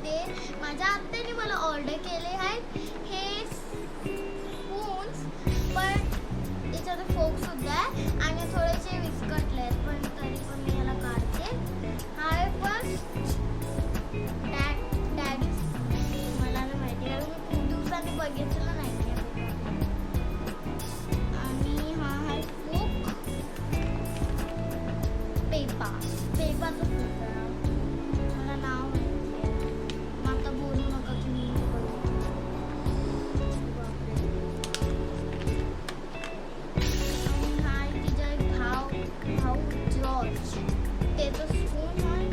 मध्ये माझ्या आत्याने मला ऑर्डर केले आहेत हे स्पून्स, पण याच्यात फोक सुद्धा आहे आणि थोडेसे विस्कटले आहेत, पण तरी पण मी याला काढते. हा आहे फर्स्ट डॅडी, मला नाही माहिती कारण मी खूप दिवसांनी बघितलं नाही. आणि हा आहे फोक पेपाचं फोक आहे. मला नाव माहिती आहे, मग आता बोलू नका की मी आणि हा आहे तिचा एक भाऊ जॉर्ज, त्याचं स्पून आहे.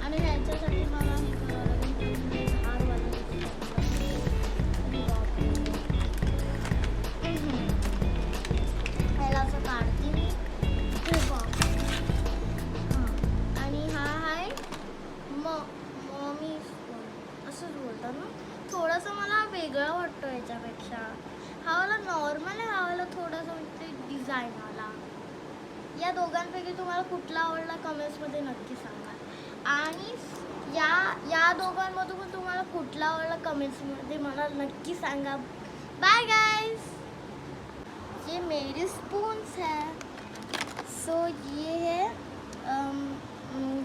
आणि ह्याच्यासाठी मला हे करावं लागेल, हारवाला ह्याला असं काढते मी. आणि हा आहे मॉमी स्पून असंच बोलतात ना. थोडंसं मला वेगळं वाटतं याच्यापेक्षा. हा वाला नॉर्मल आहे, हा वाला थोडासा म्हणजे डिझाईनवाला. या दोघांपैकी तुम्हाला कुठला आवडला कमेंट्समध्ये नक्की सांगा. आणि या दोघांमधून पण तुम्हाला कुठला आवडला कमेंट्समध्ये मला नक्की सांगा. Bye guys. ये मेरी स्पून्स है. सो ये है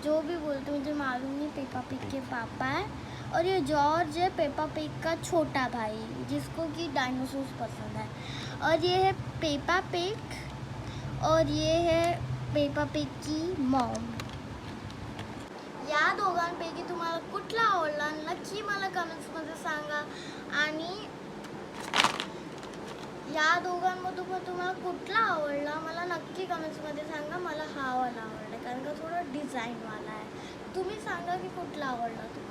जो भी बोलते मुझे मालूम नहीं, पेपा पिग के पापा है. और ये जॉर्ज है पेपा पिग का छोटा भाई जिसको कि डायनासोर्स पसंद है. और ये है पेपा पिग और ये है पेपा पिग की मॉम. या दोघांपैकी तुम्हाला कुठला आवडला नक्की मला कमेंट्समध्ये सांगा. आणि या दोघांमधून पण तुम्हाला कुठला आवडला मला नक्की कमेंट्समध्ये सांगा. मला हा वाला आवडला कारण का थोडा डिझाईनवाला आहे. तुम्ही सांगा की कुठला आवडला तुम्हाला.